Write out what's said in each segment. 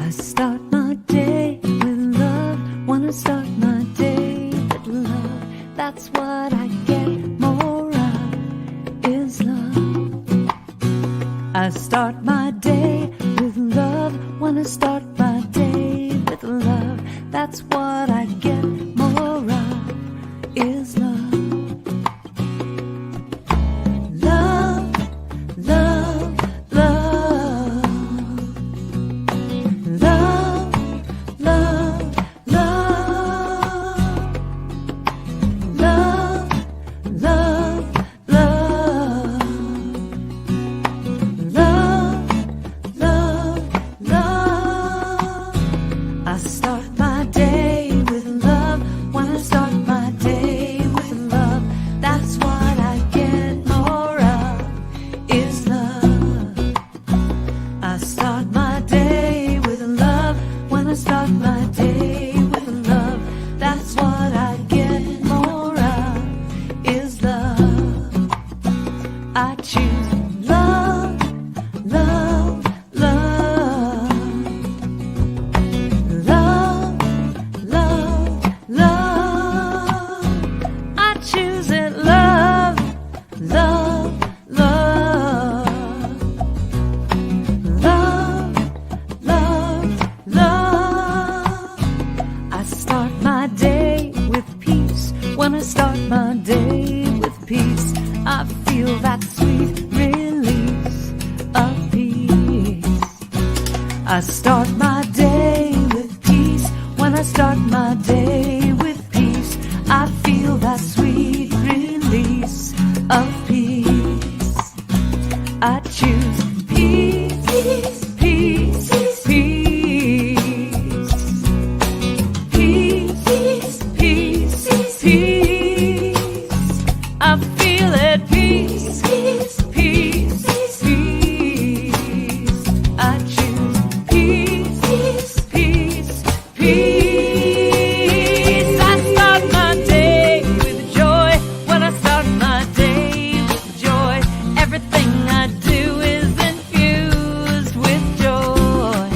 I start my day with love. Wanna start my day with love. That's what I get more of, is love. I start my day with love. Wanna start my day with love. That's what I get more of, is love. Love, love, love. Love, love, love. Love, love, love. Love, love, love. I start my day with love. Wanna start my day with love. That's what I get more of, is love. I start my day with love. Wanna start my day with love. That's what I get more of, is love. I choose love, love, love. Love, love, love. I choose it, love, love, love. Love, love, love. I start my day with peace. When I start my day with peace, I feel that sweet release of peace. I start my day with peace. When I start my day with peace, I feel that sweet release of peace. I choose peace, peace, peace, peace, peace, peace. I feel it, peace, peace, peace, peace. I choose peace, peace, peace. I start my day with joy. When I start my day with joy, everything I do is infused with joy.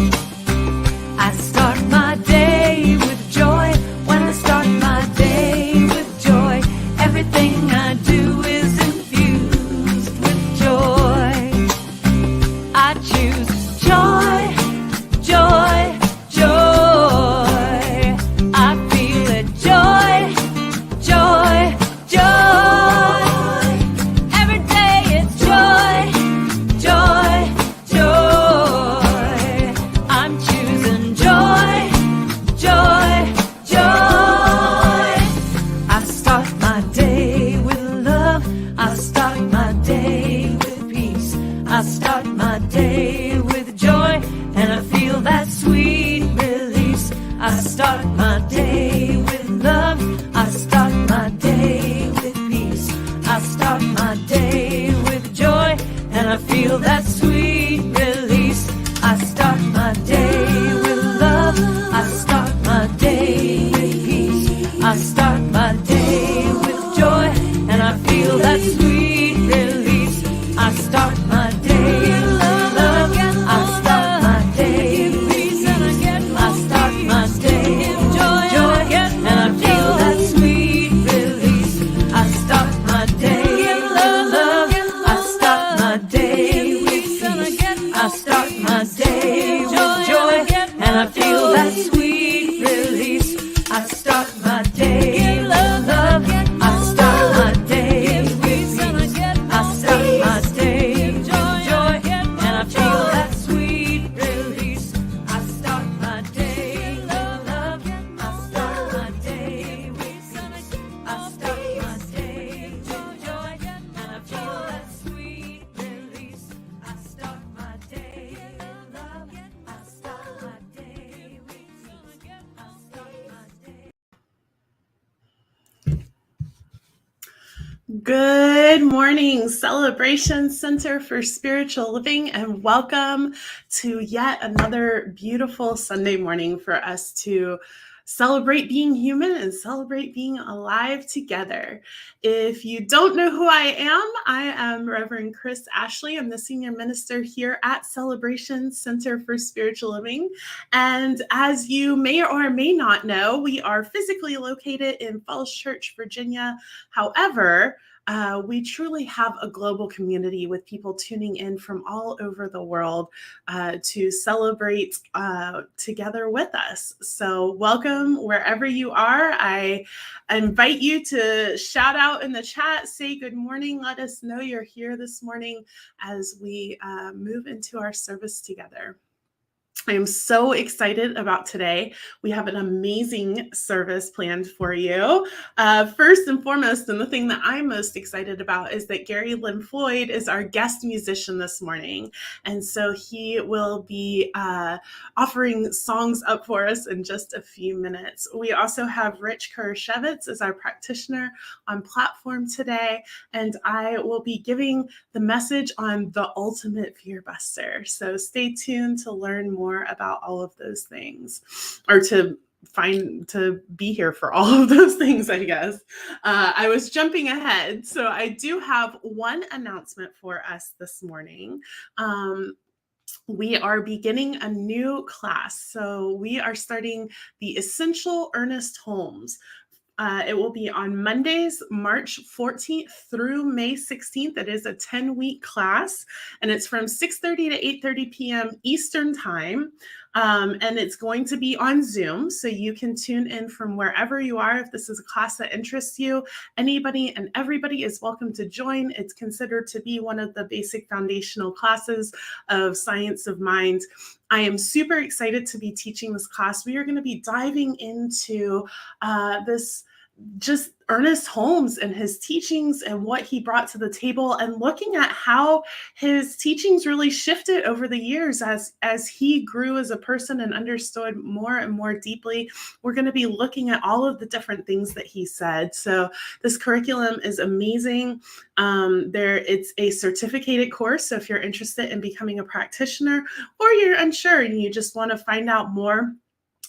I start my day with joy. When I start my day with joy, everything I do is infused with joy. I choose joy, joy, joy. I feel it, joy, joy, joy. Every day it's joy, joy, joy. I'm choosing joy, joy, joy. I start my day with love. I start my day with peace. I start my day with joy, and I feel that sweet release. I start my day with love. I start my day with peace. I start my day with joy, and I feel that sweet release. I start my day with love. I start my day with peace. I start my day with joy, and I feel that sweet release. I start my day with love. I start my day with peace. I start my day with joy, and I feel that sweet release. I start my day with love. I start my day with peace. I start my day with joy, and I feel that sweet release. I start my day with love. I start my day with peace. I start my day with joy, and I feel that sweet release. I start my day with love. I start my day with peace. I start my day with joy, and I feel that sweet release. I start my day with love. I start my day with peace. I start my day. Good morning, Celebration Center for Spiritual Living, and welcome to yet another beautiful Sunday morning for us to celebrate being human and celebrate being alive together. If you don't know who I am Reverend Chris Ashley. I'm the senior minister here at Celebration Center for Spiritual Living. And as you may or may not know, we are physically located in Falls Church, Virginia. However, we truly have a global community with people tuning in from all over the world to celebrate together with us. So welcome wherever you are. I invite you to shout out in the chat, say good morning, let us know you're here this morning as we move into our service together. I am so excited about today. We have an amazing service planned for you. First and foremost, and the thing that I'm most excited about is that Gary Lynn Floyd is our guest musician this morning. And so he will be offering songs up for us in just a few minutes. We also have Rich Kurashevitz as our practitioner on platform today. And I will be giving the message on the ultimate fear buster. So stay tuned to learn more about all of those things, or to be here for all of those things, I guess. I was jumping ahead. So I do have one announcement for us this morning. We are beginning a new class. So we are starting the Essential Ernest Holmes. It will be on Mondays, March 14th through May 16th. It is a 10-week class, and it's from 6:30 to 8:30 p.m. Eastern Time. And it's going to be on Zoom, so you can tune in from wherever you are. If this is a class that interests you, anybody and everybody is welcome to join. It's considered to be one of the basic foundational classes of Science of Mind. I am super excited to be teaching this class. We are going to be diving into this just Ernest Holmes and his teachings and what he brought to the table, and looking at how his teachings really shifted over the years as he grew as a person and understood more and more deeply. We're going to be looking at all of the different things that he said. So this curriculum is amazing. It's a certificated course. So if you're interested in becoming a practitioner, or you're unsure and you just want to find out more,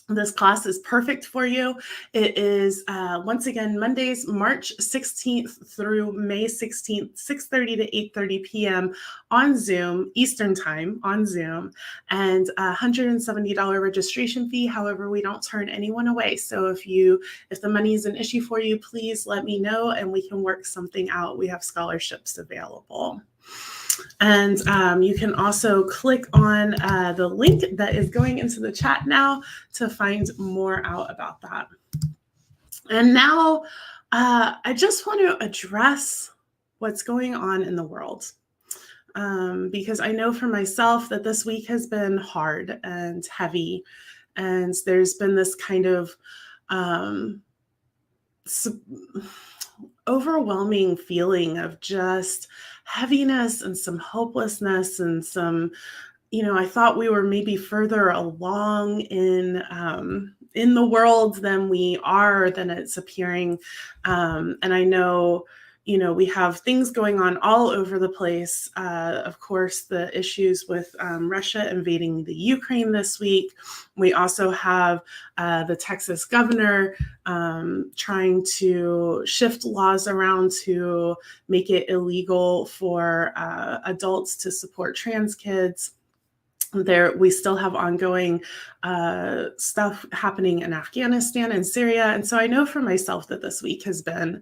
this class is perfect for you. It is, once again, Mondays, March 16th through May 16th, 6:30 to 8:30 p.m. on Zoom, Eastern Time on Zoom, and $170 registration fee. However, we don't turn anyone away. So if the money is an issue for you, please let me know and we can work something out. We have scholarships available. And you can also click on the link that is going into the chat now to find more out about that. And now I just want to address what's going on in the world. Because I know for myself that this week has been hard and heavy. And there's been this kind of overwhelming feeling of just heaviness and some hopelessness and some, I thought we were maybe further along in the world than we are, than it's appearing. And I know, we have things going on all over the place. Of course, the issues with Russia invading the Ukraine this week. We also have the Texas governor trying to shift laws around to make it illegal for adults to support trans kids. We still have ongoing stuff happening in Afghanistan and Syria. And so I know for myself that this week has been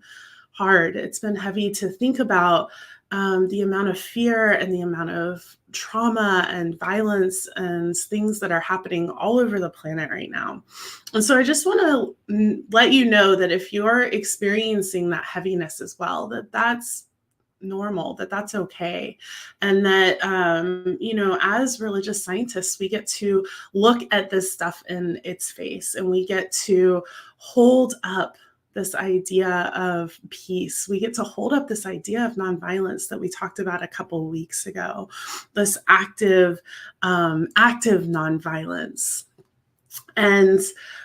hard. It's been heavy to think about the amount of fear and the amount of trauma and violence and things that are happening all over the planet right now. And so I just want to let you know that if you're experiencing that heaviness as well, that's normal, that's okay. And that, as religious scientists, we get to look at this stuff in its face, and we get to hold up this idea of peace. We get to hold up this idea of nonviolence that we talked about a couple of weeks ago, this active nonviolence. And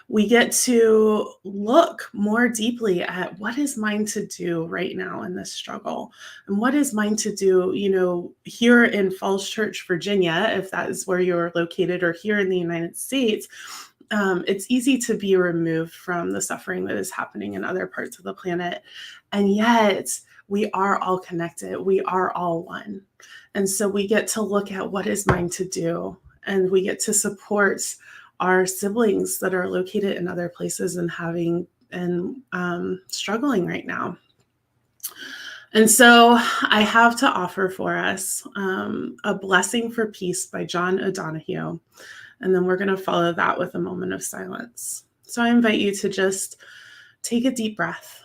we get to look more deeply at what is mine to do right now in this struggle, and what is mine to do, here in Falls Church, Virginia, if that is where you're located, or here in the United States. It's easy to be removed from the suffering that is happening in other parts of the planet. And yet we are all connected. We are all one. And so we get to look at what is mine to do. And we get to support our siblings that are located in other places and struggling right now. And so I have to offer for us A Blessing for Peace by John O'Donohue. And then we're going to follow that with a moment of silence. So I invite you to just take a deep breath.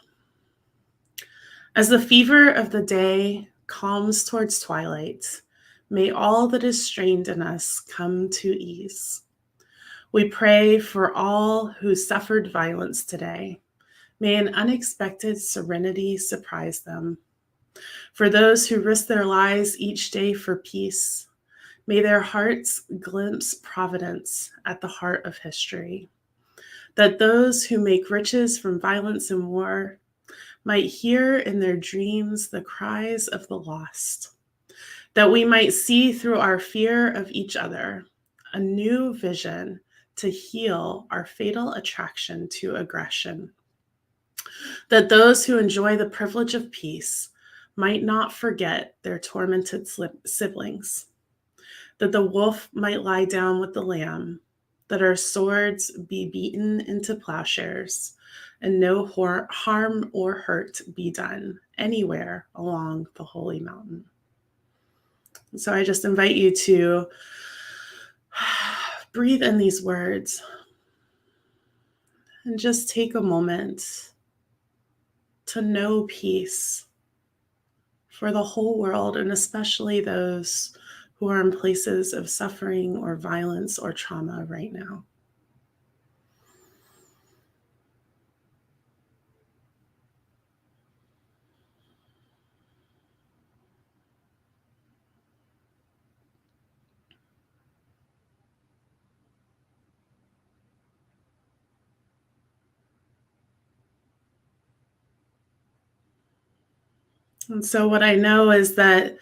As the fever of the day calms towards twilight, may all that is strained in us come to ease. We pray for all who suffered violence today. May an unexpected serenity surprise them. For those who risk their lives each day for peace, may their hearts glimpse providence at the heart of history. That those who make riches from violence and war might hear in their dreams the cries of the lost. That we might see through our fear of each other a new vision to heal our fatal attraction to aggression. That those who enjoy the privilege of peace might not forget their tormented siblings. That the wolf might lie down with the lamb, that our swords be beaten into plowshares, and no harm or hurt be done anywhere along the holy mountain. So I just invite you to breathe in these words and just take a moment to know peace for the whole world, and especially those who are in places of suffering or violence or trauma right now. And so what I know is that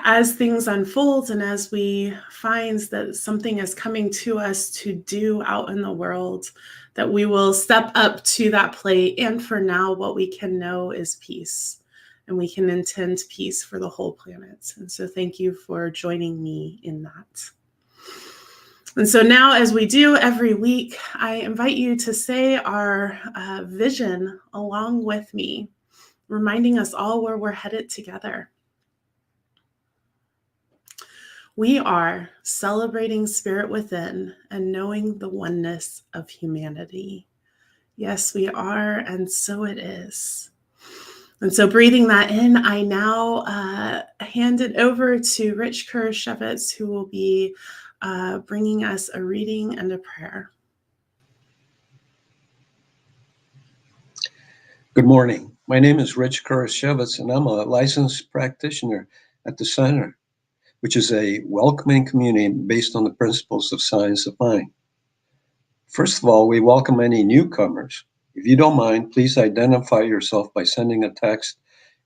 as things unfold and as we find that something is coming to us to do out in the world, that we will step up to that plate. And for now, what we can know is peace, and we can intend peace for the whole planet. And so thank you for joining me in that. And so now, as we do every week, I invite you to say our vision along with me, reminding us all where we're headed together. We are celebrating spirit within and knowing the oneness of humanity. Yes, we are, and so it is. And so breathing that in, I now hand it over to Rich Kurashevitz, who will be bringing us a reading and a prayer. Good morning. My name is Rich Kurashevitz, and I'm a licensed practitioner at the Center, which is a welcoming community based on the principles of science of mind. First of all, we welcome any newcomers. If you don't mind, please identify yourself by sending a text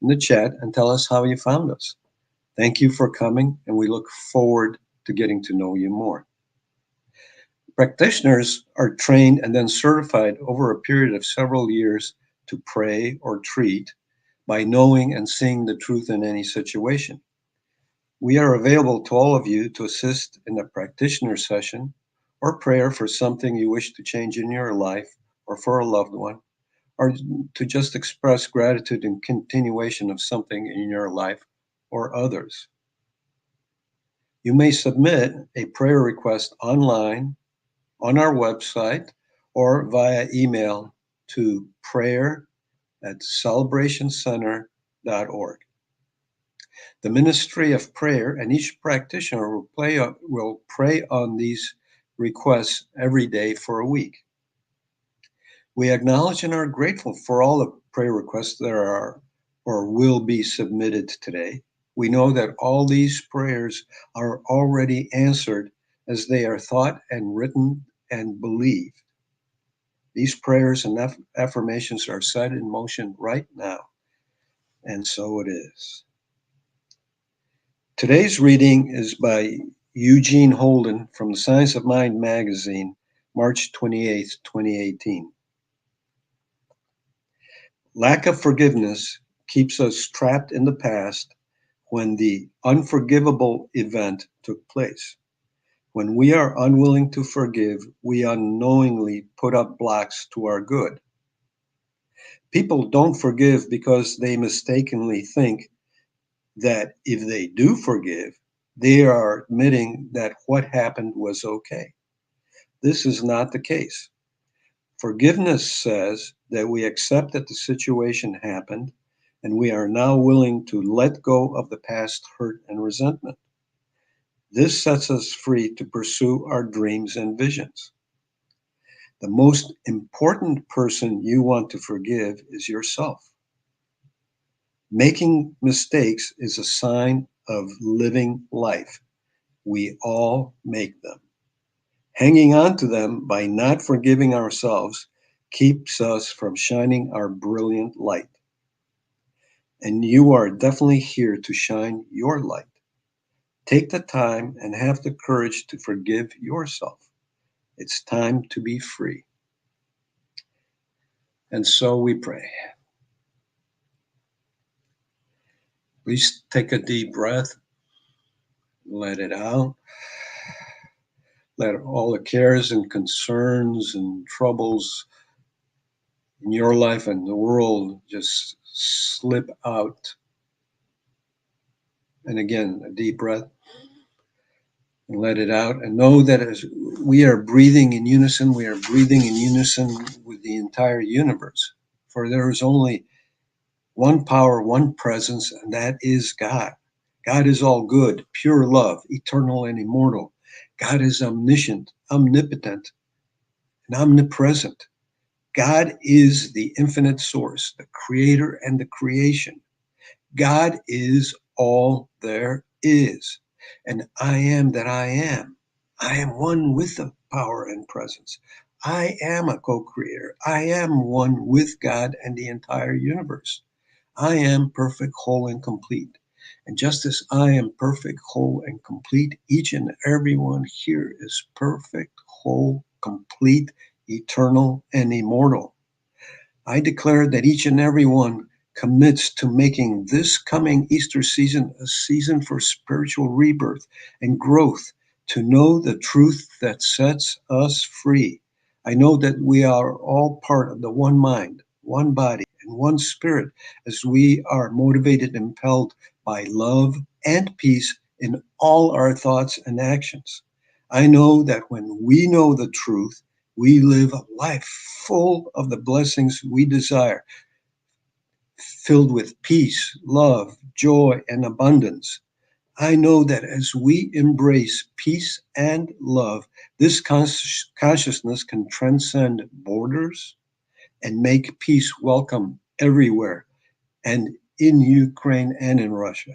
in the chat and tell us how you found us. Thank you for coming, and we look forward to getting to know you more. Practitioners are trained and then certified over a period of several years to pray or treat by knowing and seeing the truth in any situation. We are available to all of you to assist in a practitioner session or prayer for something you wish to change in your life or for a loved one, or to just express gratitude and continuation of something in your life or others. You may submit a prayer request online, on our website, or via email to prayer@celebrationcenter.org. The Ministry of Prayer and each practitioner will pray on these requests every day for a week. We acknowledge and are grateful for all the prayer requests that are or will be submitted today. We know that all these prayers are already answered as they are thought and written and believed. These prayers and affirmations are set in motion right now, and so it is. Today's reading is by Eugene Holden from the Science of Mind magazine, March 28, 2018. Lack of forgiveness keeps us trapped in the past when the unforgivable event took place. When we are unwilling to forgive, we unknowingly put up blocks to our good. People don't forgive because they mistakenly think that if they do forgive, they are admitting that what happened was okay. This is not the case. Forgiveness says that we accept that the situation happened and we are now willing to let go of the past hurt and resentment. This sets us free to pursue our dreams and visions. The most important person you want to forgive is yourself. Making mistakes is a sign of living life. We all make them. Hanging on to them by not forgiving ourselves keeps us from shining our brilliant light. And you are definitely here to shine your light. Take the time and have the courage to forgive yourself. It's time to be free. And so we pray. Please take a deep breath, let it out. Let all the cares and concerns and troubles in your life and the world just slip out. And again, a deep breath and let it out. And know that as we are breathing in unison, we are breathing in unison with the entire universe. For there is only one power, one presence, and that is God. God is all good, pure love, eternal and immortal. God is omniscient, omnipotent, and omnipresent. God is the infinite source, the creator and the creation. God is all there is. And I am that I am. I am one with the power and presence. I am a co-creator. I am one with God and the entire universe. I am perfect, whole, and complete. And just as I am perfect, whole, and complete, each and every one here is perfect, whole, complete, eternal, and immortal. I declare that each and every one commits to making this coming Easter season a season for spiritual rebirth and growth, to know the truth that sets us free. I know that we are all part of the one mind, one body, and one spirit as we are motivated and impelled by love and peace in all our thoughts and actions. I know that when we know the truth, we live a life full of the blessings we desire, filled with peace, love, joy, and abundance. I know that as we embrace peace and love, this consciousness can transcend borders and make peace welcome everywhere, and in Ukraine and in Russia.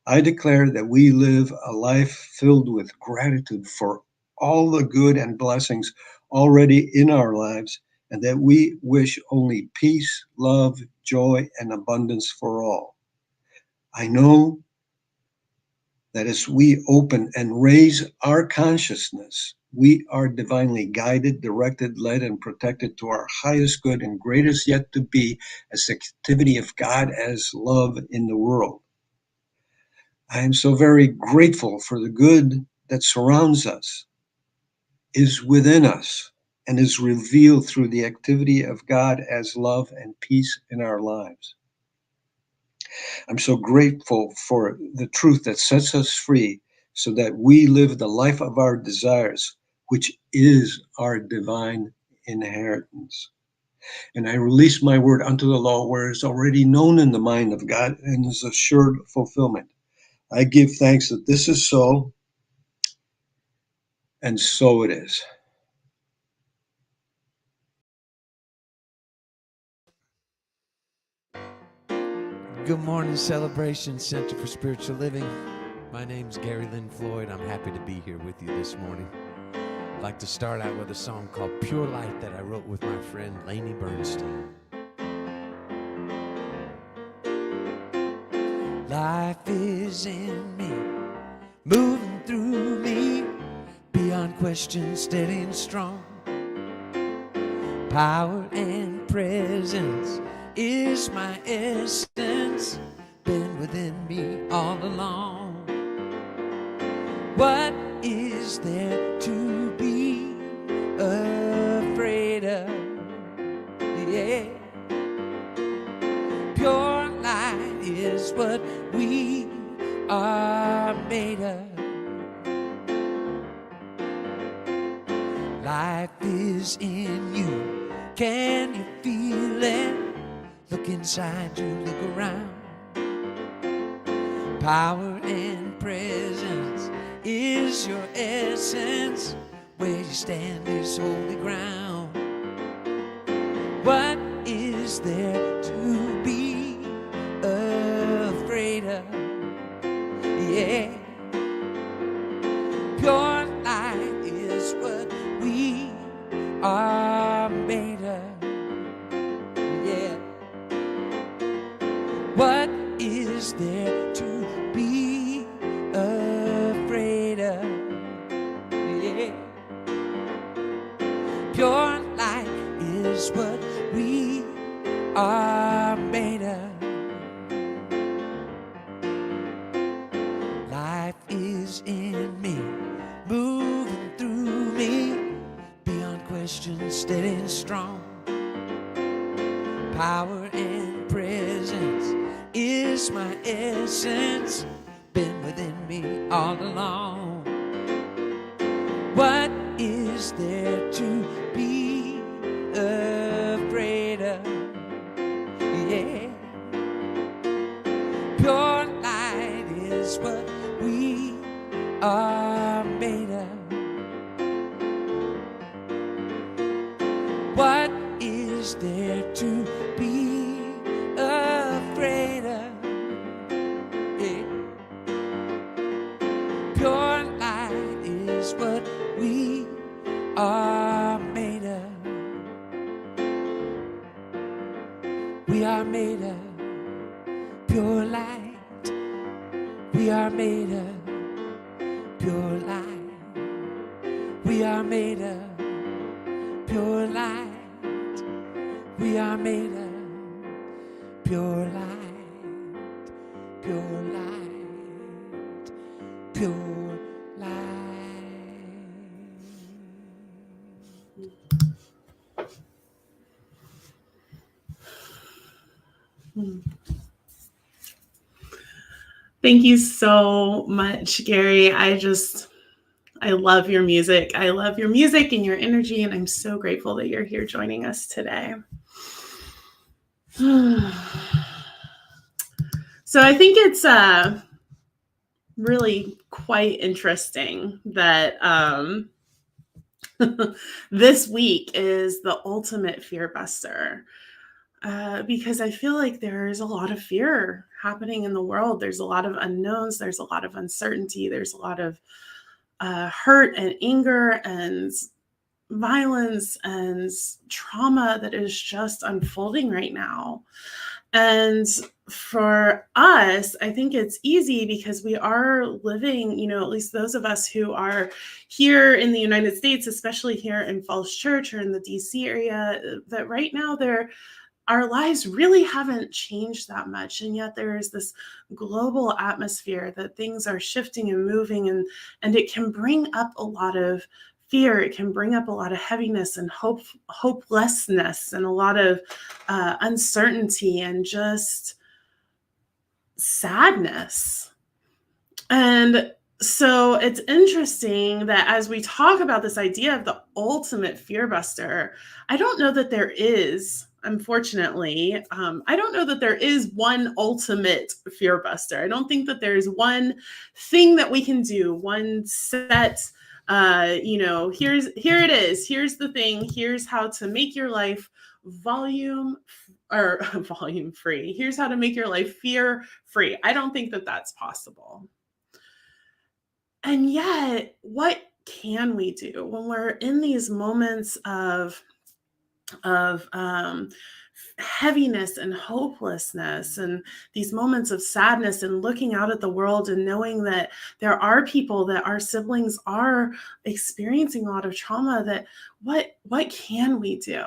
I declare that we live a life filled with gratitude for all the good and blessings already in our lives, and that we wish only peace, love, joy, and abundance for all. I know that as we open and raise our consciousness, we are divinely guided, directed, led, and protected to our highest good and greatest yet to be as the activity of God as love in the world. I am so very grateful for the good that surrounds us, is within us, and is revealed through the activity of God as love and peace in our lives. I'm so grateful for the truth that sets us free so that we live the life of our desires, which is our divine inheritance. And I release my word unto the law where it's already known in the mind of God and is assured fulfillment. I give thanks that this is so, and so it is. Good morning, Celebration Center for Spiritual Living. My name's Gary Lynn Floyd. I'm happy to be here with you this morning. I'd like to start out with a song called Pure Light that I wrote with my friend Lainey Bernstein. Life is in me, moving through me. question, steady and strong. Power and presence is my essence, been within me all along. What is there to be afraid of? Yeah. Pure light is what we are made of. Life is in you. Can you feel it? Look inside you, look around. Power and presence is your essence. Where you stand is holy ground. What is there to be afraid of? Yeah. Pure light is what we are made of. Yeah. What is there to be afraid of? Yeah. Pure light is what we are made of. Life is in me, moving through me, beyond question, steady and strong. Power and presence is my essence, been within me all along. What is there to be afraid of? Yeah. Pure light is what we are made of. What is there to be afraid of? Yeah. Pure light is what we are made of. We are made of pure light. We are made of pure light. We are made of pure light. We are made of pure light. Pure light. Pure light. Thank you so much, Gary. I love your music. I love your music and your energy, and I'm so grateful that you're here joining us today. So I think it's really quite interesting that this week is the ultimate fear buster. Because I feel like there's a lot of fear happening in the world. There's a lot of unknowns. There's a lot of uncertainty. There's a lot of hurt and anger and violence and trauma that is just unfolding right now. And for us, I think it's easy because we are living, at least those of us who are here in the United States, especially here in Falls Church or in the DC area, that right now our lives really haven't changed that much. And yet there is this global atmosphere that things are shifting and moving, and it can bring up a lot of fear. It can bring up a lot of heaviness and hopelessness and a lot of uncertainty and just sadness. And so it's interesting that as we talk about this idea of the ultimate fear buster, I don't know that there is, unfortunately, I don't know that there is one ultimate fear buster. I don't think that there's one thing that we can do, one set, here it is, here's the thing, here's how to make your life volume free. Here's how to make your life fear free. I don't think that that's possible. And yet, what can we do when we're in these moments of heaviness and hopelessness and these moments of sadness, and looking out at the world and knowing that there are people, that our siblings are experiencing a lot of trauma, that what can we do?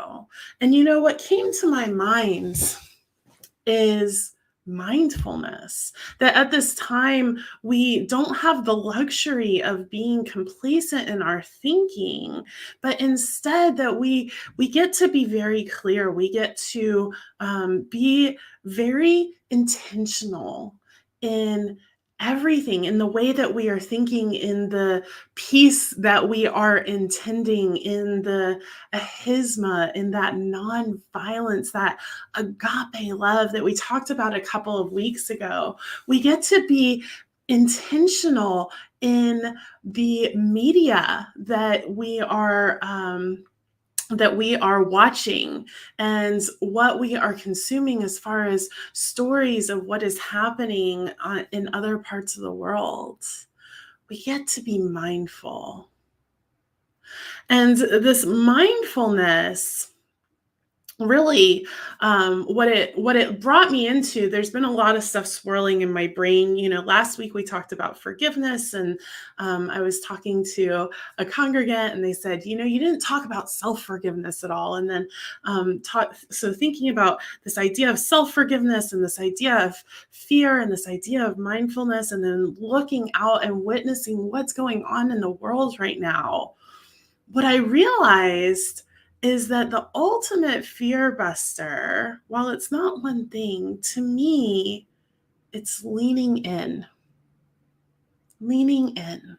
And what came to my mind is mindfulness. That at this time, we don't have the luxury of being complacent in our thinking, but instead that we get to be very clear. We get to be very intentional in everything, in the way that we are thinking, in the peace that we are intending, in the ahisma, in that non-violence, that agape love that we talked about a couple of weeks ago. We get to be intentional in the media that we are watching, and what we are consuming as far as stories of what is happening in other parts of the world. We get to be mindful. And this mindfulness, really, what it brought me into, there's been a lot of stuff swirling in my brain. Last week we talked about forgiveness, and I was talking to a congregant, and they said, you didn't talk about self-forgiveness at all. And then so thinking about this idea of self-forgiveness, and this idea of fear, and this idea of mindfulness, and then looking out and witnessing what's going on in the world right now, what I realized is that the ultimate fear buster, while it's not one thing, to me, it's leaning in. Leaning in.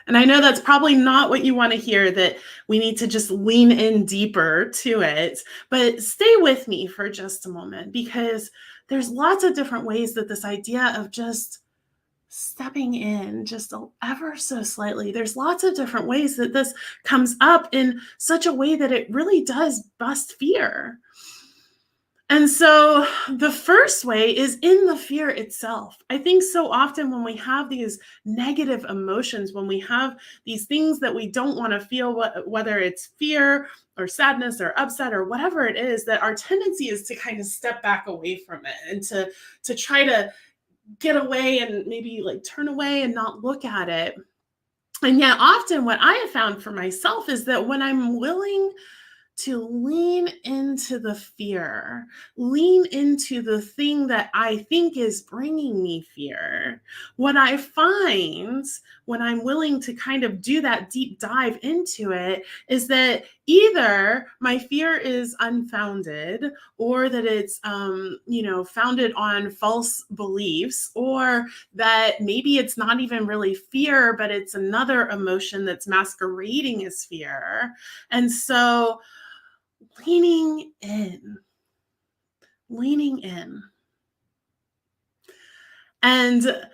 And I know that's probably not what you want to hear, that we need to just lean in deeper to it, but stay with me for just a moment, because there's lots of different ways that this idea of just stepping in just ever so slightly, there's lots of different ways that this comes up in such a way that it really does bust fear. And so the first way is in the fear itself. I think so often when we have these negative emotions, when we have these things that we don't want to feel, whether it's fear or sadness or upset or whatever it is, that our tendency is to kind of step back away from it, and to try to get away and maybe turn away and not look at it. And yet often what I have found for myself is that when I'm willing to lean into the fear, lean into the thing that I think is bringing me fear, what I find when I'm willing to kind of do that deep dive into it is that either my fear is unfounded, or that it's founded on false beliefs, or that maybe it's not even really fear, but it's another emotion that's masquerading as fear. And so leaning in. And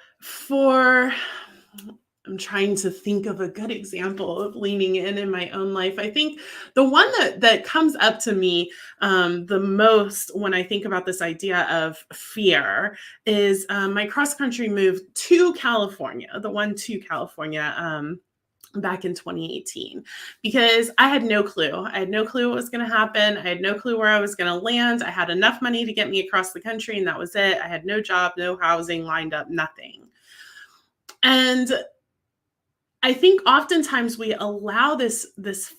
I'm trying to think of a good example of leaning in my own life. I think the one that comes up to me the most when I think about this idea of fear is my cross-country move to California, back in 2018, because I had no clue. I had no clue what was going to happen. I had no clue where I was going to land. I had enough money to get me across the country, and that was it. I had no job, no housing lined up, nothing. And I think oftentimes we allow this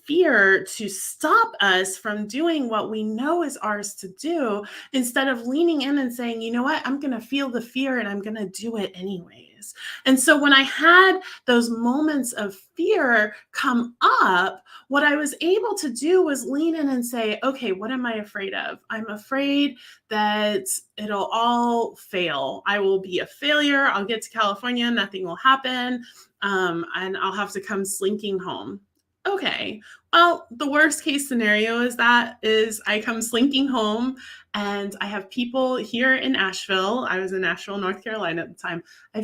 fear to stop us from doing what we know is ours to do, instead of leaning in and saying, you know what, I'm going to feel the fear and I'm going to do it anyways. And so when I had those moments of fear come up, what I was able to do was lean in and say, okay, what am I afraid of? I'm afraid that it'll all fail. I will be a failure. I'll get to California, nothing will happen. And I'll have to come slinking home. Okay, well, the worst case scenario is I come slinking home, and I have people here in Asheville. I was in Asheville, North Carolina at the time. I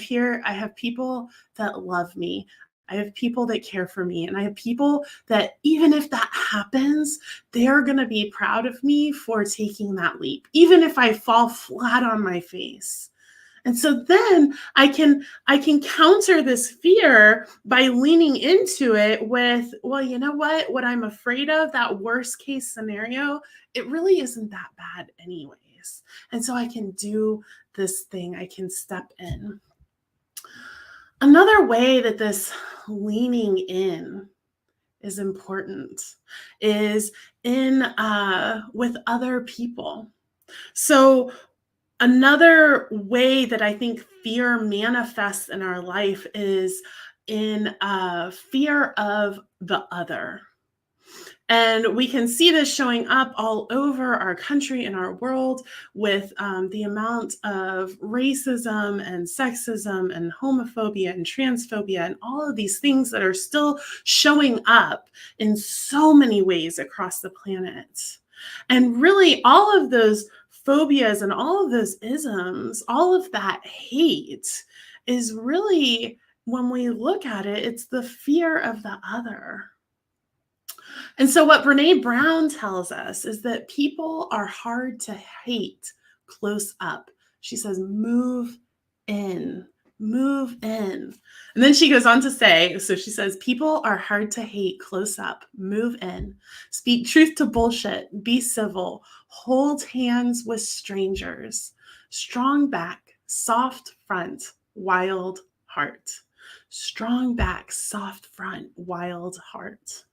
have people that love me. I have people that care for me, and I have people that, even if that happens, they're going to be proud of me for taking that leap, even if I fall flat on my face. And so then I can counter this fear by leaning into it with, well, you know what I'm afraid of, that worst case scenario, it really isn't that bad anyways. And so I can do this thing, I can step in. Another way that this leaning in is important is in with other people. So another way that I think fear manifests in our life is in fear of the other. And we can see this showing up all over our country and our world with the amount of racism and sexism and homophobia and transphobia and all of these things that are still showing up in so many ways across the planet. And really, all of those phobias and all of those isms, all of that hate is really, when we look at it, it's the fear of the other. And so what Brene Brown tells us is that people are hard to hate close up. She says, move in, move in. And then she goes on to say, so she says, people are hard to hate close up, move in, speak truth to bullshit, be civil, hold hands with strangers, strong back, soft front, wild heart. Strong back, soft front, wild heart.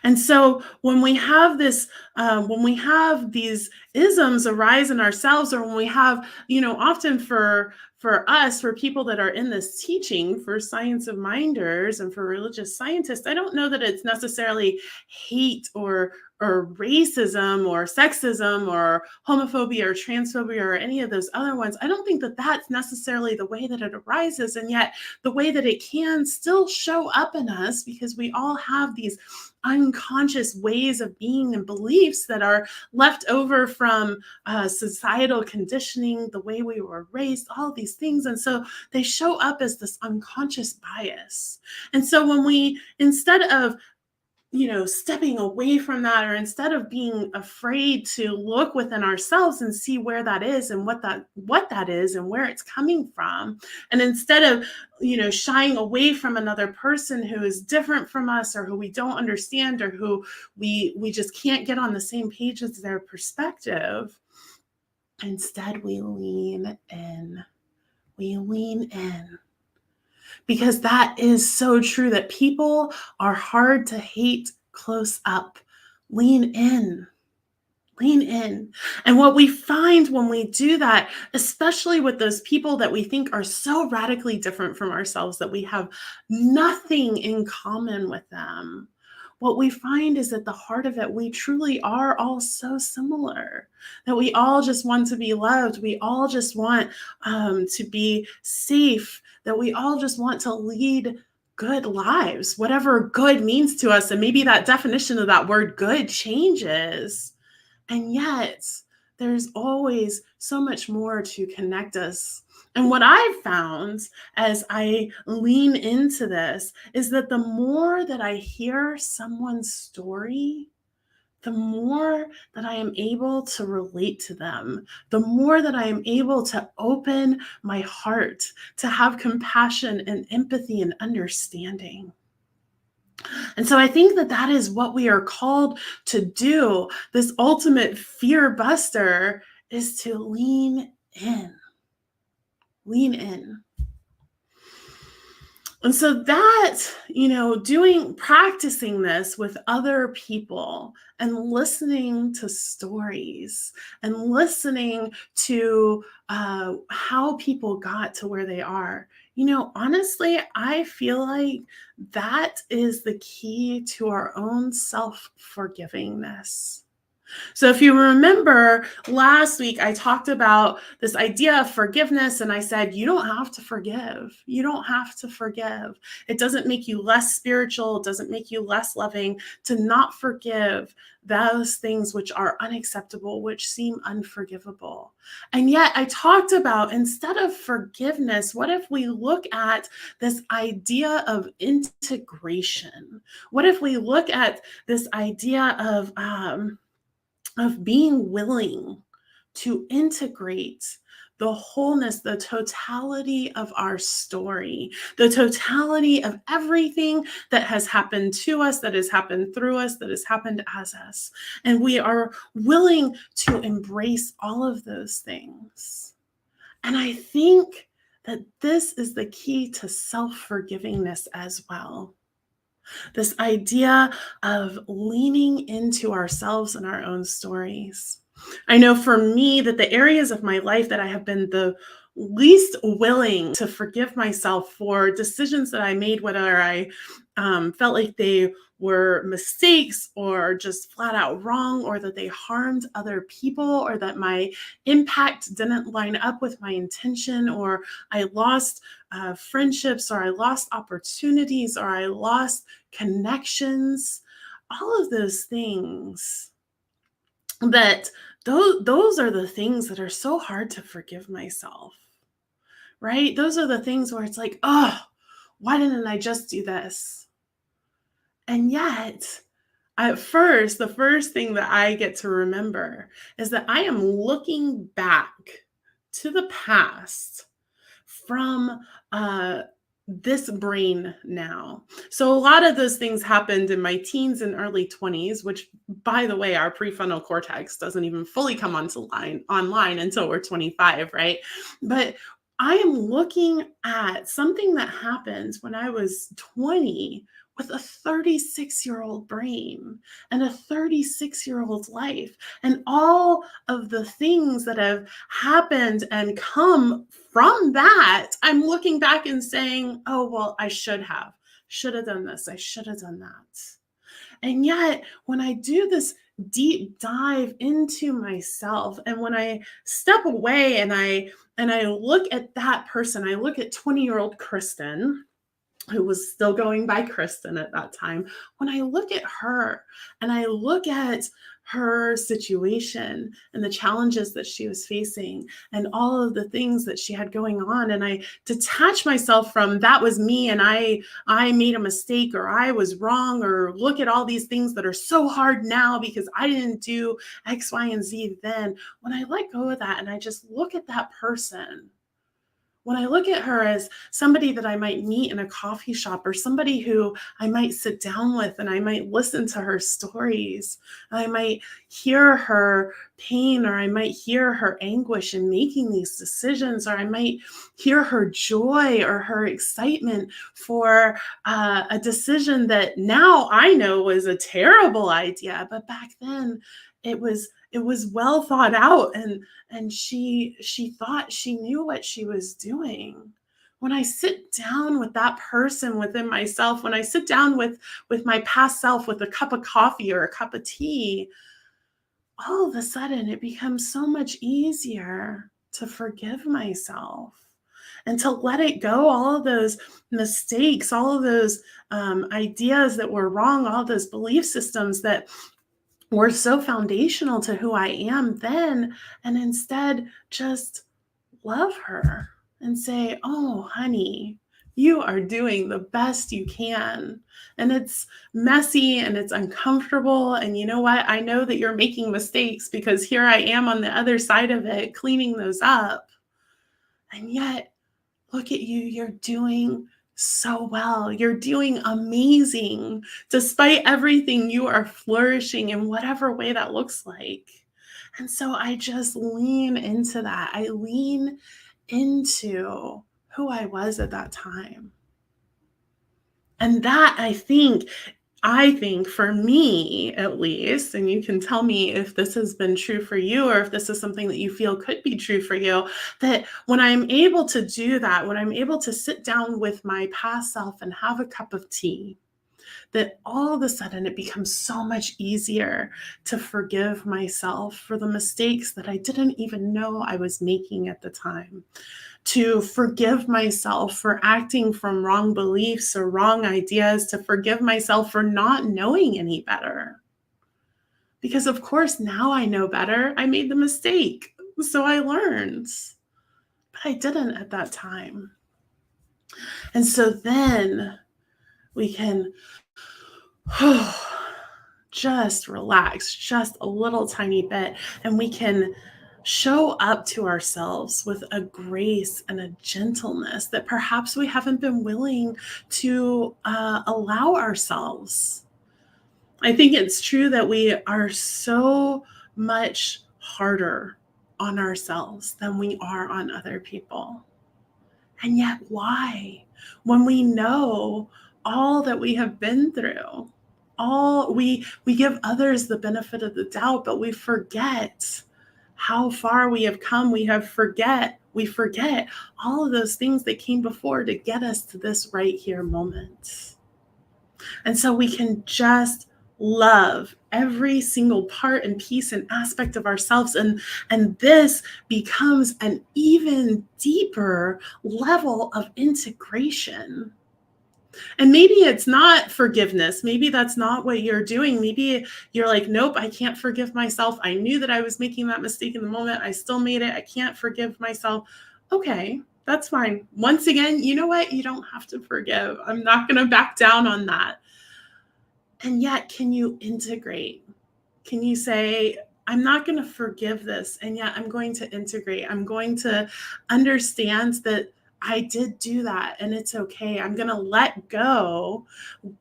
And so when we have this, when we have these isms arise in ourselves, or when we have, often for us, for people that are in this teaching, for science of minders and for religious scientists, I don't know that it's necessarily hate or racism or sexism or homophobia or transphobia or any of those other ones. I don't think that that's necessarily the way that it arises. And yet the way that it can still show up in us, because we all have these unconscious ways of being and beliefs that are left over from societal conditioning, the way we were raised, all of these things. And so they show up as this unconscious bias. And so when we, instead of stepping away from that, or instead of being afraid to look within ourselves and see where that is and what that is and where it's coming from, and instead of shying away from another person who is different from us, or who we don't understand, or who we just can't get on the same page as their perspective, instead we lean in. We lean in. Because that is so true, that people are hard to hate close up. Lean in. Lean in. And what we find when we do that, especially with those people that we think are so radically different from ourselves, that we have nothing in common with them, what we find is at the heart of it, we truly are all so similar, that we all just want to be loved. We all just want to be safe, that we all just want to lead good lives, whatever good means to us. And maybe that definition of that word good changes. And yet there's always so much more to connect us. And what I've found as I lean into this is that the more that I hear someone's story, the more that I am able to relate to them, the more that I am able to open my heart, to have compassion and empathy and understanding. And so I think that that is what we are called to do. This ultimate fear buster is to lean in. Lean in. And so that, practicing this with other people and listening to stories and listening to how people got to where they are, honestly, I feel like that is the key to our own self-forgivingness. So if you remember last week, I talked about this idea of forgiveness, and I said, you don't have to forgive. You don't have to forgive. It doesn't make you less spiritual. It doesn't make you less loving to not forgive those things which are unacceptable, which seem unforgivable. And yet I talked about, instead of forgiveness, what if we look at this idea of integration? What if we look at this idea of being willing to integrate the wholeness, the totality of our story, the totality of everything that has happened to us, that has happened through us, that has happened as us. And we are willing to embrace all of those things. And I think that this is the key to self-forgivingness as well. This idea of leaning into ourselves and our own stories. I know for me that the areas of my life that I have been the least willing to forgive myself for decisions that I made, whether I felt like they were mistakes or just flat out wrong, or that they harmed other people, or that my impact didn't line up with my intention, or I lost friendships, or I lost opportunities, or I lost connections, all of those things, that those are the things that are so hard to forgive myself, right? Those are the things where it's like, oh, why didn't I just do this? And yet, at first, the first thing that I get to remember is that I am looking back to the past from this brain now. So a lot of those things happened in my teens and early 20s, which, by the way, our prefrontal cortex doesn't even fully come online until we're 25, right? But I am looking at something that happened when I was 20 with a 36-year-old brain and a 36-year-old life, and all of the things that have happened and come from that. I'm looking back and saying, oh, well, I should have done this. I should have done that. And yet, when I do this deep dive into myself, and when I step away and I look at that person, I look at 20-year-old Kristen, who was still going by Kristen at that time. When I look at her and I look at her situation and the challenges that she was facing and all of the things that she had going on, and I detach myself from that was me and I made a mistake, or I was wrong, or look at all these things that are so hard now because I didn't do X, Y, and Z then. When I let go of that and I just look at that person, when I look at her as somebody that I might meet in a coffee shop, or somebody who I might sit down with and I might listen to her stories, I might hear her pain, or I might hear her anguish in making these decisions, or I might hear her joy or her excitement for a decision that now I know was a terrible idea, but back then it was well thought out, and she thought she knew what she was doing. When I sit down with that person within myself, when I sit down with my past self with a cup of coffee or a cup of tea, all of a sudden it becomes so much easier to forgive myself and to let it go, all of those mistakes, all of those ideas that were wrong, all those belief systems that were so foundational to who I am then, and instead just love her and say, oh, honey, you are doing the best you can. And it's messy and it's uncomfortable. And you know what? I know that you're making mistakes, because here I am on the other side of it, cleaning those up. And yet, look at you, you're doing so well. You're doing amazing. Despite everything, you are flourishing in whatever way that looks like. And so I just lean into that. I lean into who I was at that time. And that, I think for me at least, and you can tell me if this has been true for you, or if this is something that you feel could be true for you, that when I'm able to do that, when I'm able to sit down with my past self and have a cup of tea, that all of a sudden it becomes so much easier to forgive myself for the mistakes that I didn't even know I was making at the time, to forgive myself for acting from wrong beliefs or wrong ideas, to forgive myself for not knowing any better. Because of course, now I know better. I made the mistake, so I learned, but I didn't at that time. And so then we can just relax just a little tiny bit, and we can show up to ourselves with a grace and a gentleness that perhaps we haven't been willing to allow ourselves. I think it's true that we are so much harder on ourselves than we are on other people. And yet, why? When we know all that we have been through, we give others the benefit of the doubt, but we forget how far we have come. We forget all of those things that came before to get us to this right here moment. And so we can just love every single part and piece and aspect of ourselves. And this becomes an even deeper level of integration. And maybe it's not forgiveness. Maybe that's not what you're doing. Maybe you're like, nope, I can't forgive myself. I knew that I was making that mistake in the moment. I still made it. I can't forgive myself. Okay, that's fine. Once again, you know what? You don't have to forgive. I'm not going to back down on that. And yet, can you integrate? Can you say, I'm not going to forgive this, and yet I'm going to integrate. I'm going to understand that I did do that, and it's okay. I'm going to let go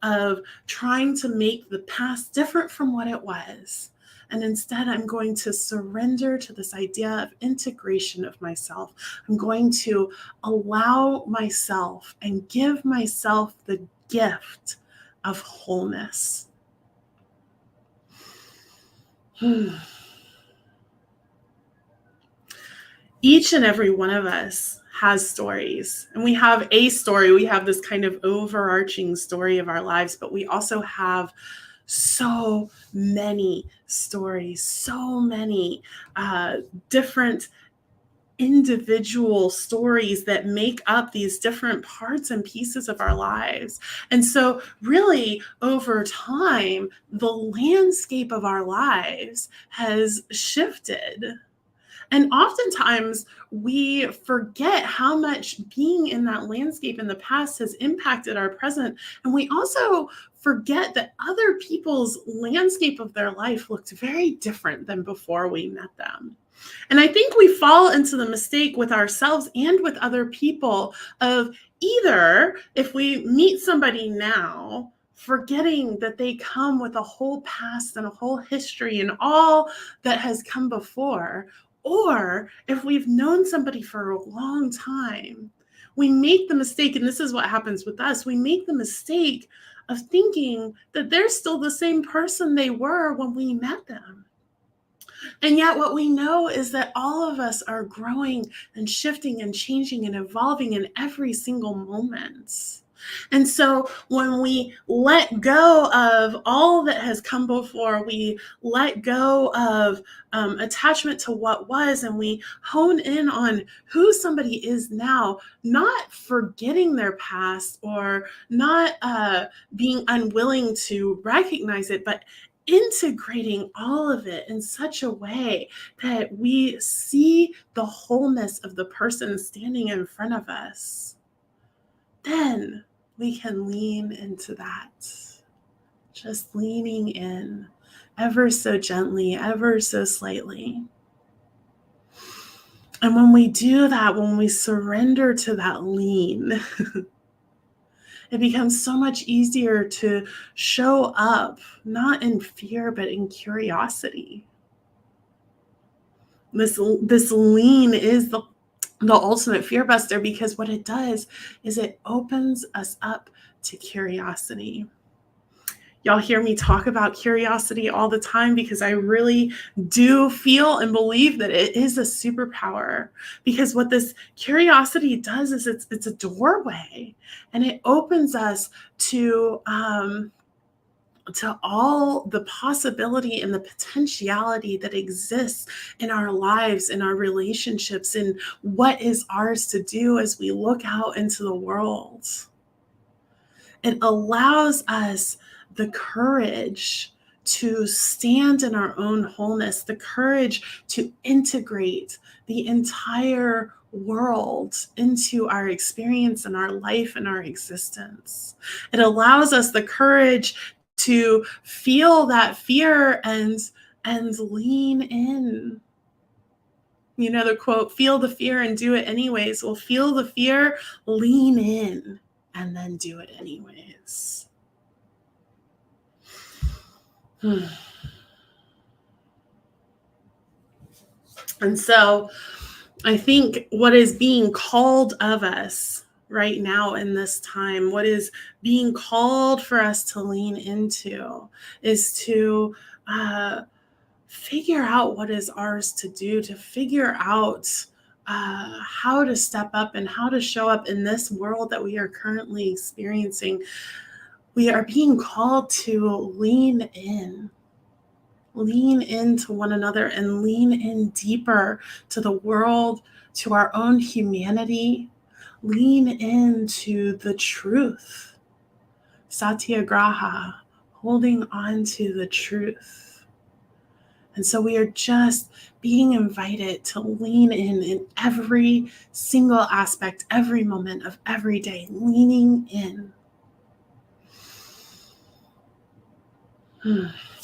of trying to make the past different from what it was. And instead, I'm going to surrender to this idea of integration of myself. I'm going to allow myself and give myself the gift of wholeness. Each and every one of us has stories, and we have a story. We have this kind of overarching story of our lives, but we also have so many stories, so many different individual stories that make up these different parts and pieces of our lives. And so really over time, the landscape of our lives has shifted. And oftentimes we forget how much being in that landscape in the past has impacted our present. And we also forget that other people's landscape of their life looked very different than before we met them. And I think we fall into the mistake with ourselves and with other people of either, if we meet somebody now, forgetting that they come with a whole past and a whole history and all that has come before, or if we've known somebody for a long time, we make the mistake, and this is what happens with us, we make the mistake of thinking that they're still the same person they were when we met them. And yet what we know is that all of us are growing and shifting and changing and evolving in every single moment. And so when we let go of all that has come before, we let go of attachment to what was, and we hone in on who somebody is now, not forgetting their past or not being unwilling to recognize it, but integrating all of it in such a way that we see the wholeness of the person standing in front of us, then we can lean into that. Just leaning in ever so gently, ever so slightly. And when we do that, when we surrender to that lean, it becomes so much easier to show up, not in fear, but in curiosity. This lean is the ultimate fear buster, because what it does is it opens us up to curiosity. Y'all hear me talk about curiosity all the time because I really do feel and believe that it is a superpower, because what this curiosity does is it's a doorway, and it opens us to all the possibility and the potentiality that exists in our lives, in our relationships, in what is ours to do as we look out into the world. It allows us the courage to stand in our own wholeness, the courage to integrate the entire world into our experience and our life and our existence. It allows us the courage to feel that fear and lean in. You know the quote, feel the fear and do it anyways. Well, feel the fear, lean in, and then do it anyways. And so I think what is being called of us right now in this time, what is being called for us to lean into is to figure out what is ours to do, to figure out how to step up and how to show up in this world that we are currently experiencing. We are being called to lean into one another and lean in deeper to the world, to our own humanity, lean into the truth. Satyagraha, holding on to the truth. And so we are just being invited to lean in every single aspect, every moment of every day, leaning in.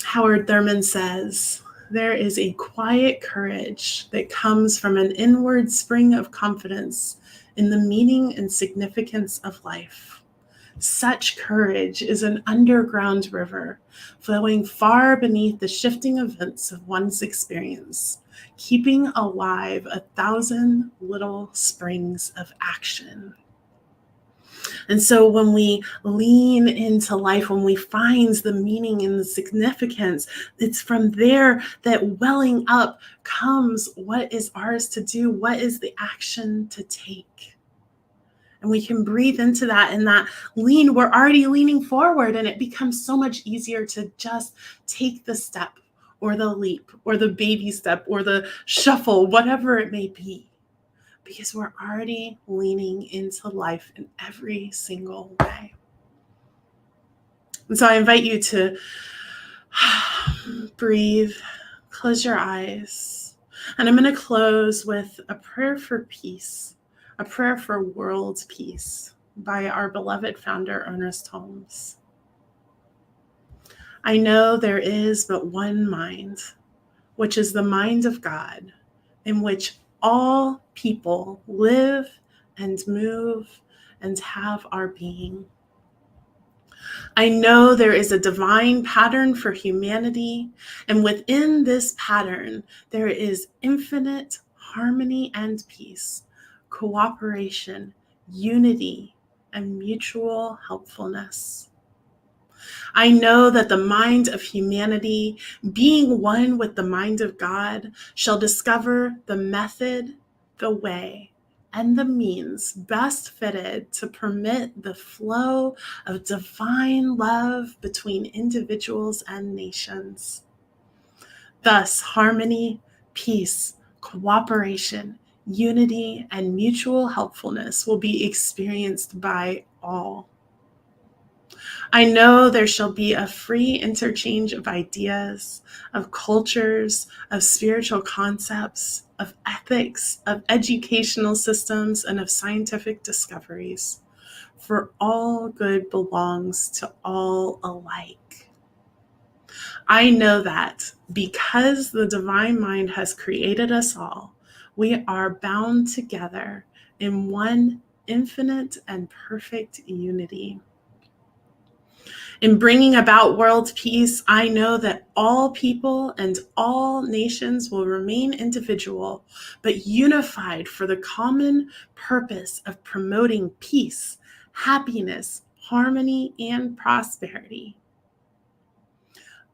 Howard Thurman says, there is a quiet courage that comes from an inward spring of confidence in the meaning and significance of life. Such courage is an underground river flowing far beneath the shifting events of one's experience, keeping alive 1,000 little springs of action. And so when we lean into life, when we find the meaning and the significance, it's from there that welling up comes what is ours to do, what is the action to take. And we can breathe into that, and that lean, we're already leaning forward, and it becomes so much easier to just take the step or the leap or the baby step or the shuffle, whatever it may be, because we're already leaning into life in every single way. And so I invite you to breathe, close your eyes, and I'm going to close with a prayer for peace. A prayer for world peace by our beloved founder, Ernest Holmes. I know there is but one mind, which is the mind of God, in which all people live and move and have our being. I know there is a divine pattern for humanity, and within this pattern, there is infinite harmony and peace, cooperation, unity, and mutual helpfulness. I know that the mind of humanity, being one with the mind of God, shall discover the method, the way, and the means best fitted to permit the flow of divine love between individuals and nations. Thus, harmony, peace, cooperation, unity, and mutual helpfulness will be experienced by all. I know there shall be a free interchange of ideas, of cultures, of spiritual concepts, of ethics, of educational systems, and of scientific discoveries. For all good belongs to all alike. I know that because the divine mind has created us all, we are bound together in one infinite and perfect unity. In bringing about world peace, I know that all people and all nations will remain individual, but unified for the common purpose of promoting peace, happiness, harmony, and prosperity.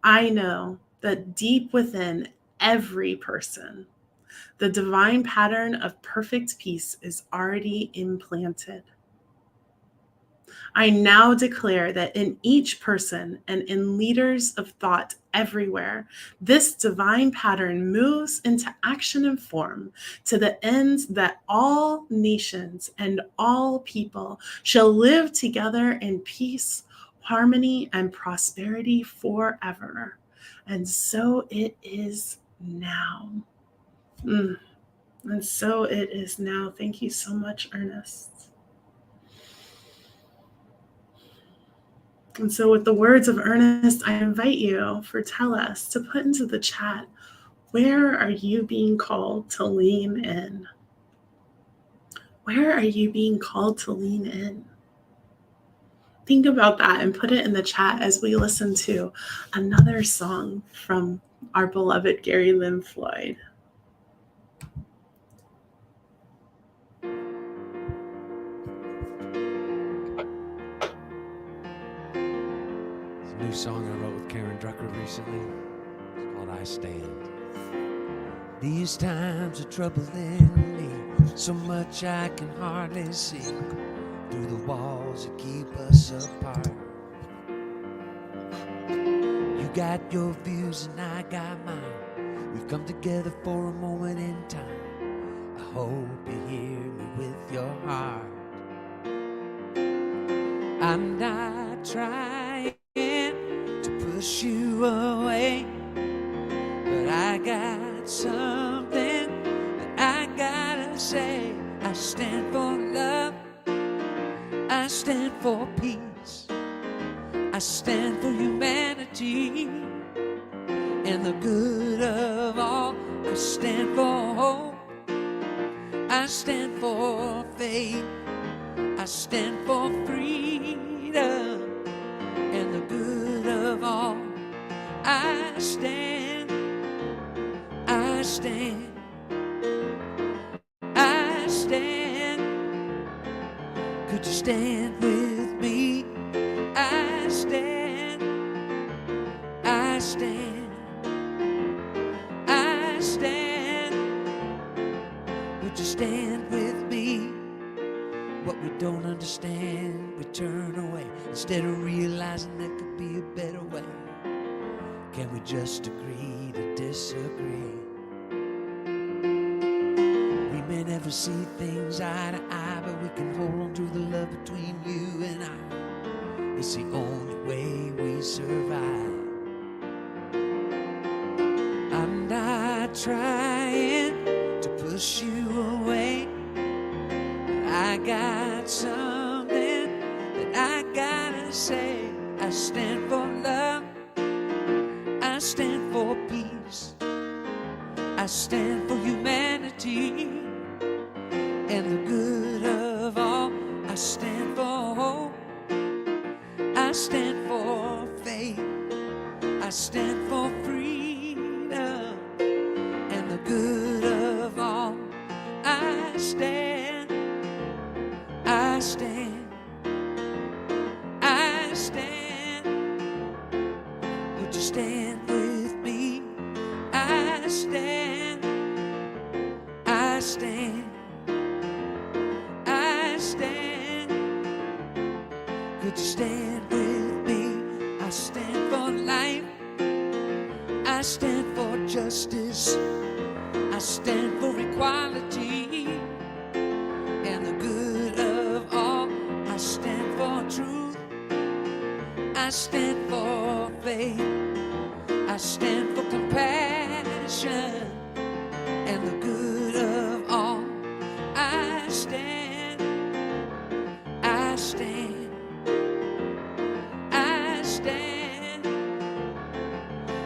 I know that deep within every person, the divine pattern of perfect peace is already implanted. I now declare that in each person and in leaders of thought everywhere, this divine pattern moves into action and form to the end that all nations and all people shall live together in peace, harmony, and prosperity forever. And so it is now. And so it is now. Thank you so much, Ernest. And so with the words of Ernest, I invite you for Tell Us to put into the chat, Where are you being called to lean in? Where are you being called to lean in? Think about that and put it in the chat as we listen to another song from our beloved Gary Lynn Floyd. It's a new song I wrote with Karen Drucker recently. It's called I Stand. These times are troubling me, so much I can hardly see through the walls that keep us apart. You got your views and I got mine. We've come together for a moment in time. I hope you hear me with your heart. I'm not trying to push you away, but I got something that I gotta say. I stand for love, I stand for peace, I stand for humanity and the good of all. I stand for hope, I stand for faith, I stand for freedom and the good of all. I stand, I stand, I stand. Could you stand with me? I stand, I stand, I stand. Would you stand with me? What we don't understand, we turn away instead of realizing there could be a better way. Can we just agree to disagree? We may never see things eye to eye, but we can hold on to the love between you and I. It's the only way we survive. I'm not trying to push you away. I got something that I gotta say. I stand for love, I stand for peace, I stand for humanity and the good of all. I stand for hope, I stand for faith, I stand for freedom and the good of all. I stand, I stand, I stand. Would you stand with me? I stand, I stand, I stand. Could you stand with me? I stand for life, I stand for justice, I stand for equality and the good of all. I stand for truth, I stand for faith, I stand for compassion and the good of all. I stand, I stand, I stand.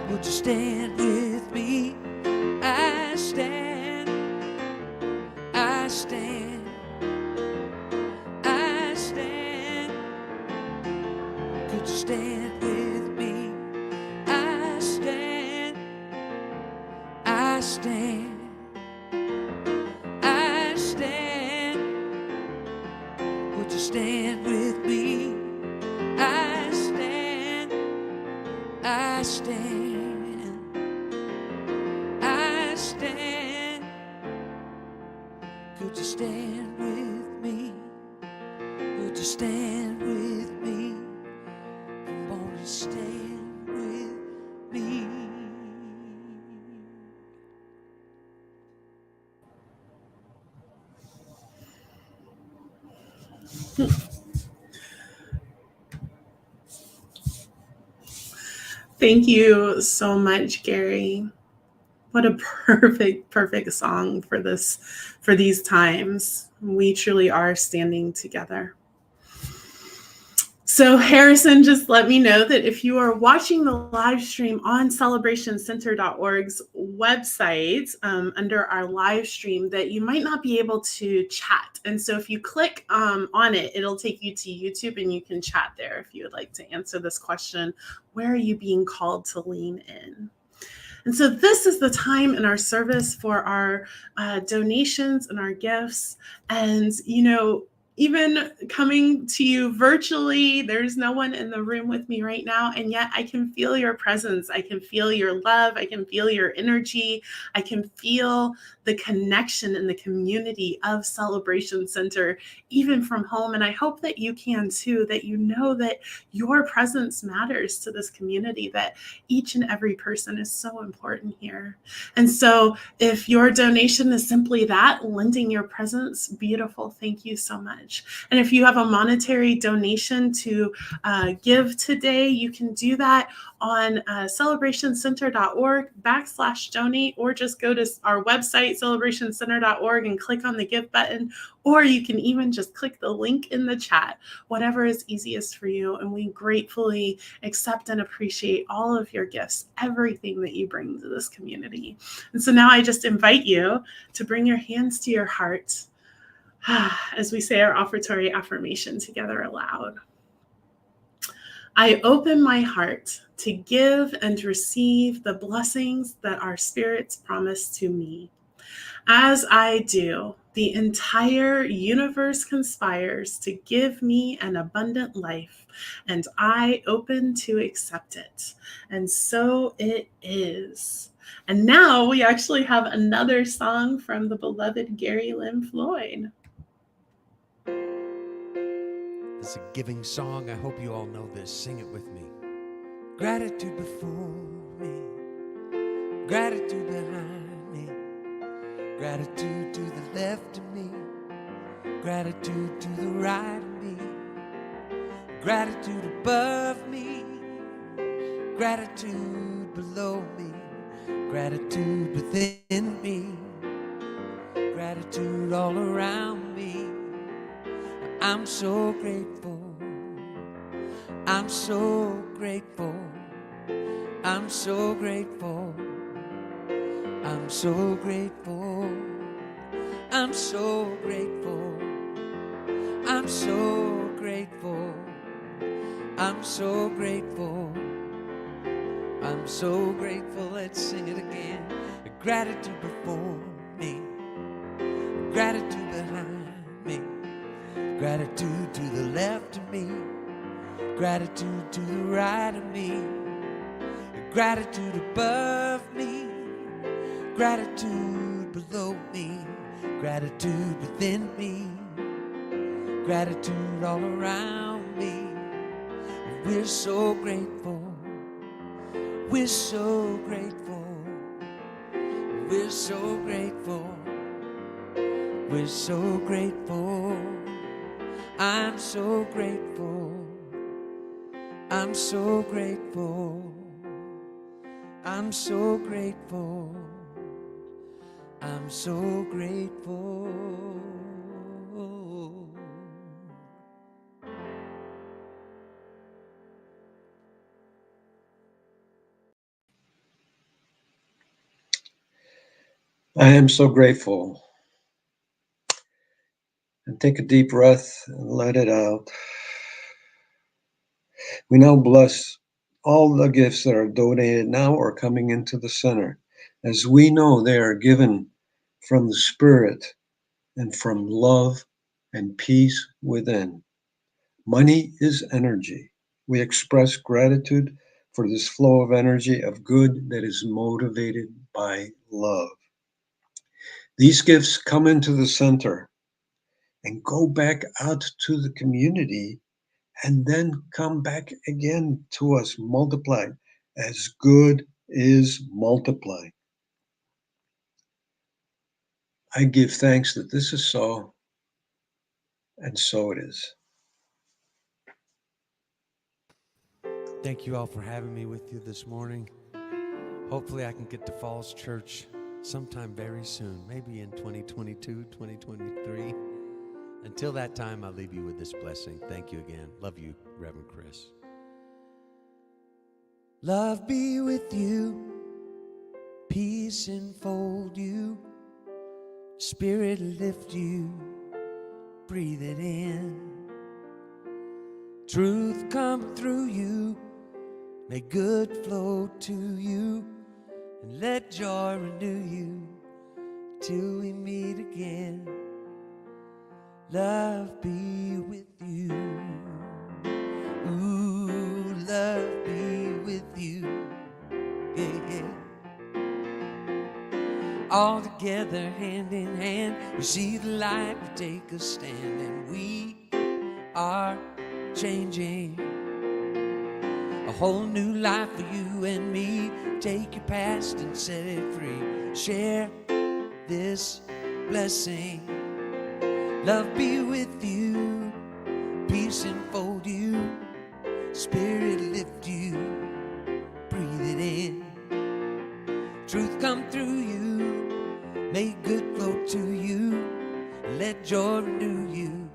Would you stand with me? I stand, I stand, I stand. Could you stand with me? I stand, I stand, I stand. Would you stand with me? I stand, I stand, I stand. Could you stand with me? Would you stand with me? Come on and stand with me. Thank you so much, Gary. What a perfect song for these times. We truly are standing together. So Harrison just let me know that if you are watching the live stream on celebrationcenter.org's website under our live stream, that you might not be able to chat. And so if you click on it, it'll take you to YouTube and you can chat there if you would like to answer this question: where are you being called to lean in? And so this is the time in our service for our donations and our gifts. And, even coming to you virtually, there's no one in the room with me right now, and yet I can feel your presence. I can feel your love. I can feel your energy. I can feel the connection and the community of Celebration Center, even from home. And I hope that you can too, that you know that your presence matters to this community, that each and every person is so important here. And so if your donation is simply that, lending your presence, beautiful, thank you so much. And if you have a monetary donation to give today, you can do that on celebrationcenter.org/donate, or just go to our website, celebrationcenter.org, and click on the give button, or you can even just click the link in the chat, whatever is easiest for you. And we gratefully accept and appreciate all of your gifts, everything that you bring to this community. And so now I just invite you to bring your hands to your heart as we say our offertory affirmation together aloud. I open my heart to give and receive the blessings that our spirits promise to me. As I do, the entire universe conspires to give me an abundant life, and I open to accept it. And so it is. And now we actually have another song from the beloved Gary Lynn Floyd. It's a giving song. I hope you all know this. Sing it with me. Gratitude before me, gratitude behind me, gratitude to the left of me, gratitude to the right of me, gratitude above me, gratitude below me, gratitude within me, gratitude all around me. I'm so grateful, I'm so grateful, I'm so grateful, I'm so grateful, I'm so grateful, I'm so grateful, I'm so grateful, I'm so grateful. Let's sing it again. Gratitude before me, gratitude behind me, gratitude to the left of me, gratitude to the right of me, gratitude above me, gratitude below me, gratitude within me, gratitude all around me. We're so grateful, we're so grateful, we're so grateful, we're so grateful. I'm so grateful, I'm so grateful, I'm so grateful, I'm so grateful. I am so grateful. And take a deep breath and let it out. We now bless all the gifts that are donated now or coming into the center, as we know they are given from the Spirit and from love and peace within. Money is energy. We express gratitude for this flow of energy of good that is motivated by love. These gifts come into the center and go back out to the community and then come back again to us multiplied as good is multiplied. I give thanks that this is so, and so it is. Thank you all for having me with you this morning. Hopefully I can get to Falls Church sometime very soon, maybe in 2022, 2023. Until that time, I'll leave you with this blessing. Thank you again. Love you, Reverend Chris. Love be with you, peace enfold you, Spirit lift you, breathe it in. Truth come through you, may good flow to you, and let joy renew you till we meet again. Love be with you. Ooh, love be with you. Yeah. All together, hand in hand, we see the light, we take a stand, and we are changing. A whole new life for you and me. Take your past and set it free. Share this blessing. Love be with you, peace enfold you, Spirit lift you, breathe it in. Truth come through you, make good flow to you, let joy renew you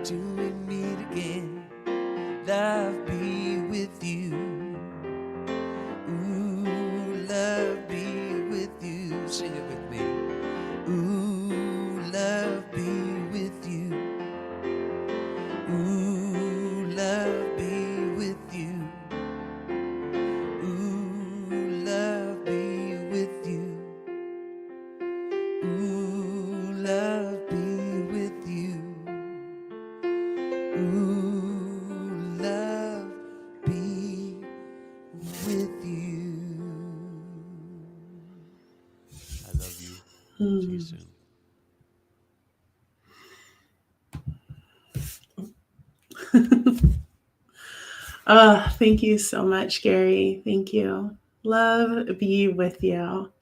till we meet again. Love be with you. Ooh, love be with you. Sing it with me. Ooh, love be with you. Ooh, love be with you. Ooh, love be with you. Ooh, love be with you. Ooh, love be with you. I love you. See you soon. Thank you so much, Gary. Thank you. Love be with you.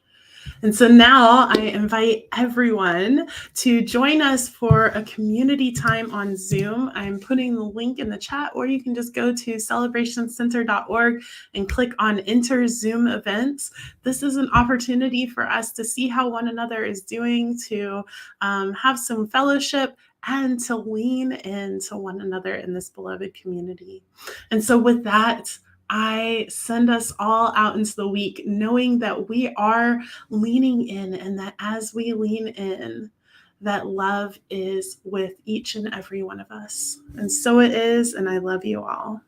And so now I invite everyone to join us for a community time on Zoom. I'm putting the link in the chat, or you can just go to celebrationcenter.org and click on Enter Zoom Events. This is an opportunity for us to see how one another is doing, to have some fellowship, and to lean into one another in this beloved community. And so with that, I send us all out into the week knowing that we are leaning in, and that as we lean in, that love is with each and every one of us. And so it is, and I love you all.